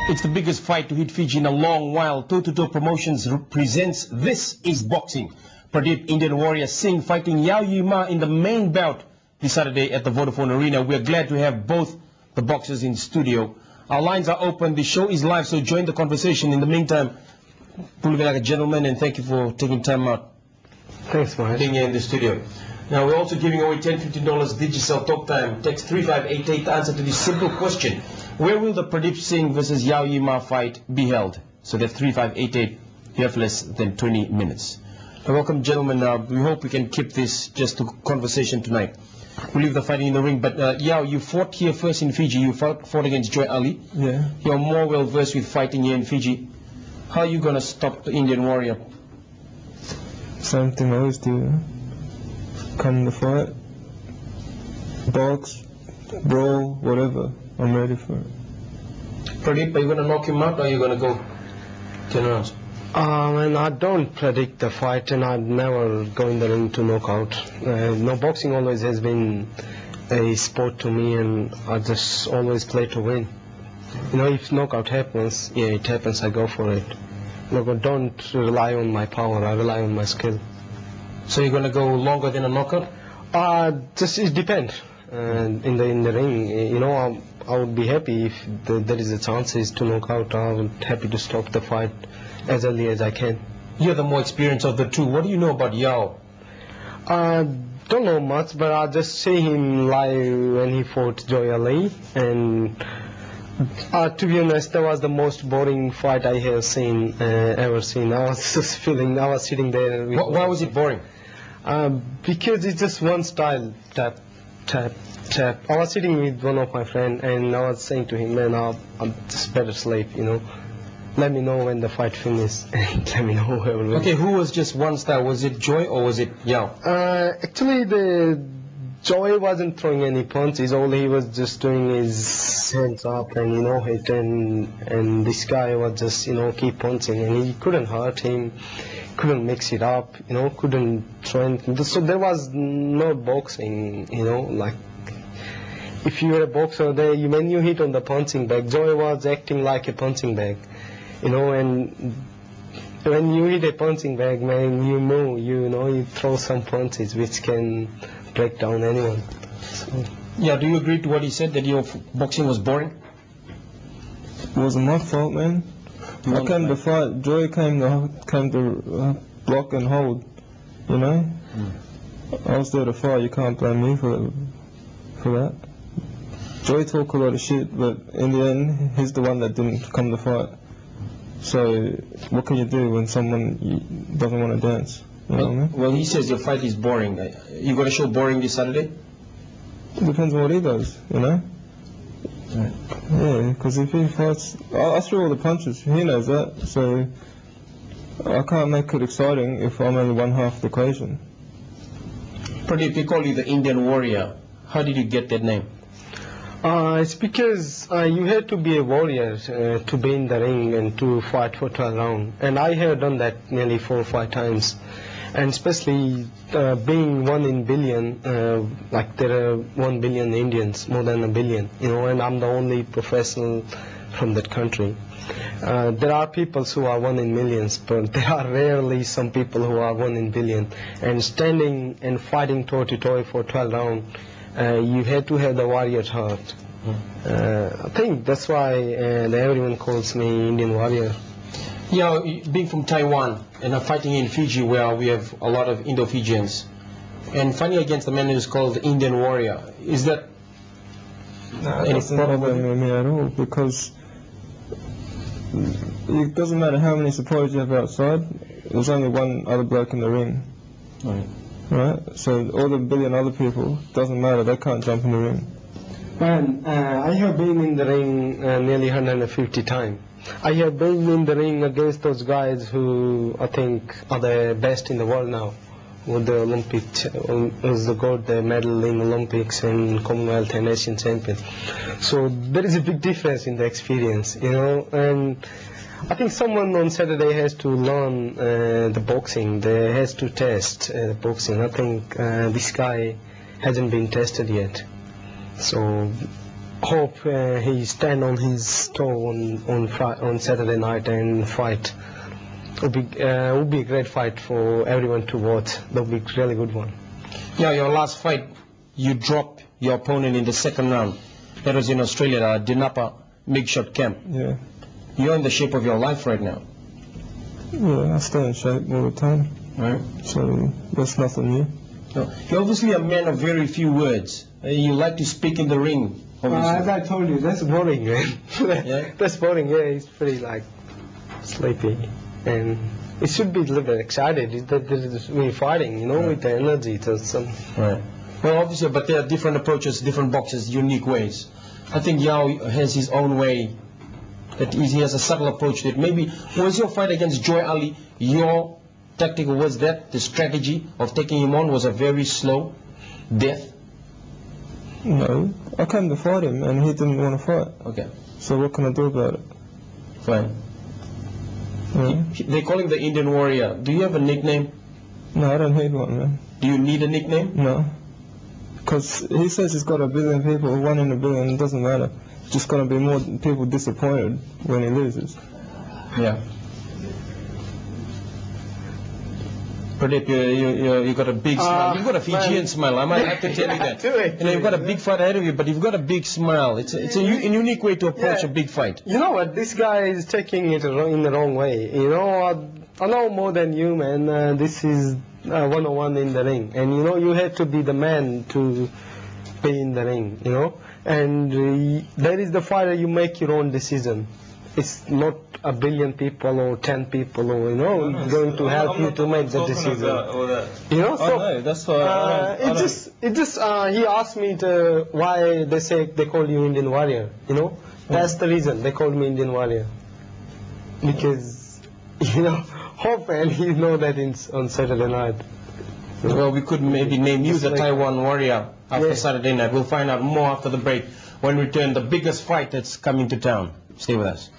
It's the biggest fight to hit Fiji in a long while. Toe-to-toe Promotions presents This is Boxing. Pradeep, Indian warrior Singh fighting Yao Ma in the main bout this Saturday at the Vodafone Arena. We're glad to have both the boxers in studio. Our lines are open. The show is live, so join the conversation. In the meantime, pull like a gentleman, and thank you for taking time out. Thanks, man. Being here in the studio. Now, we're also giving away $10, $15 Digicel talk time. Text 3588 to answer to this simple question. Where will the Pradeep Singh versus Yao Ma fight be held? So that's 3588. You have less than 20 minutes. Welcome, gentlemen. We hope we can keep this just to conversation tonight. We'll leave the fighting in the ring. But Yao, you fought here first in Fiji. You fought against Joy Ali. Yeah. You're more well versed with fighting here in Fiji. How are you going to stop the Indian warrior? Same thing I always do. Come to fight, box, brawl, whatever. I'm ready for it. Pradeep, are you going to knock him out or are you going to go 10 rounds? And I don't predict the fight, and I'd never go in the ring to knock out. No, boxing always has been a sport to me, and I just always play to win. You know, if knockout happens, yeah, it happens, I go for it. No, but don't rely on my power, I rely on my skill. So you're going to go longer than a knockout? Just it depends. In the ring, you know, I would be happy if there is a chances to knock out. I would happy to stop the fight as early as I can. You're the more experienced of the two. What do you know about Yao? Don't know much, but I just see him live when he fought Joy Ali, and to be honest, that was the most boring fight I have ever seen. I was just feeling, I was sitting there. Why was it boring? Because it's just one style, tap, tap, tap. I was sitting with one of my friends, and I was saying to him, man, I'm just better sleep, you know. Let me know when the fight finishes, and let me know whoever wins. Okay, who was just one style? Was it Joy or was it Yao? Actually, the Joy wasn't throwing any punches. All he was just doing is hands up and, you know, hit, and this guy was just, you know, keep punching, and he couldn't hurt him, couldn't mix it up, you know, couldn't throw anything. So there was no boxing, you know, like if you were a boxer there, when you hit on the punching bag, Joy was acting like a punching bag, you know, and when you hit a punching bag, man, you move, you know, you throw some punches which can break down anyone. So. Yeah, do you agree to what he said, that your boxing was boring? It wasn't my fault, man. I came to fight. Joy came to block and hold, you know. I was there to fight. You can't blame me for that. Joy talk a lot of shit, but in the end, he's the one that didn't come to fight. So what can you do when someone doesn't want to dance? You know what I mean? Well, he says your fight is boring. You going to show boring this Saturday? It depends on what he does, you know? Right. Yeah, because if he fights... I threw all the punches, he knows that, so I can't make it exciting if I'm only one half the equation. Pradeep, they call you the Indian warrior. How did you get that name? It's because you have to be a warrior to be in the ring and to fight for 12 rounds. And I have done that nearly 4 or 5 times. And especially being 1 in billion, like there are 1 billion Indians, more than a billion, you know, and I'm the only professional from that country. There are people who are 1 in millions, but there are rarely some people who are 1 in billion. And standing and fighting toe-to-toe for 12 rounds, you have to have the warrior's heart. I think that's why everyone calls me Indian warrior. Yeah, being from Taiwan and fighting in Fiji, where we have a lot of Indo-Fijians, and fighting against a man who is called the Indian warrior, is that any problem with me at all? Because it doesn't matter how many supporters you have outside, there's only one other bloke in the ring. Right? So all the billion other people, doesn't matter, they can't jump in the ring. Man, I have been in the ring nearly 150 times. I have been in the ring against those guys who I think are the best in the world now. With the Olympics, who's got the medal in Olympics and Commonwealth and Asian champion. So there is a big difference in the experience, you know. And I think someone on Saturday has to learn the boxing. They has to test boxing. I think this guy hasn't been tested yet. So hope he stand on his toe on Saturday night and fight. Would be a great fight for everyone to watch. That would be a really good one. Yeah, your last fight, you dropped your opponent in the second round. That was in Australia, Dinapa Makeshot Camp. Yeah. You're in the shape of your life right now. Yeah, I stay in shape all the time. Right. So that's nothing new. No. You're obviously a man of very few words. You like to speak in the ring. As I told you, that's boring, man. Yeah? That's boring. Yeah, it's pretty like sleepy, and it should be a little bit excited. We're fighting, you know, with the energy to some. Right. Well, obviously, but there are different approaches, different boxes, unique ways. I think Yao has his own way. That he has a subtle approach to it. Maybe was your fight against Joy Ali, your tactical was that the strategy of taking him on was a very slow death? No, I came to fight him and he didn't want to fight. Okay. So what can I do about it? Fine. Yeah. They call him the Indian Warrior. Do you have a nickname? No, I don't need one, man. Do you need a nickname? No. Because he says he's got 1 billion people, 1 in a billion, it doesn't matter. Just going to be more people disappointed when he loses. Yeah. Pradeep, you got a big smile. You've got a Fijian smile. I might have to tell you that. You know, you've got a big fight ahead of you, but you've got a big smile. It's a unique way to approach a big fight. You know what? This guy is taking it in the wrong way. You know, I know more than you, man. This is 101 in the ring, and you know, you have to be the man to be in the ring. You know, and there is the fighter. You make your own decision. It's not 1 billion people or 10 people or, you know, going to help you to make the decision. You know, so no, that's why he asked me why they call you Indian Warrior. You know, that's the reason they called me Indian Warrior. Because, you know, hope and you know that on Saturday night. Well, we could maybe name you the Taiwan Warrior after Saturday night. We'll find out more after the break. When we return, the biggest fight that's coming to town. Stay with us.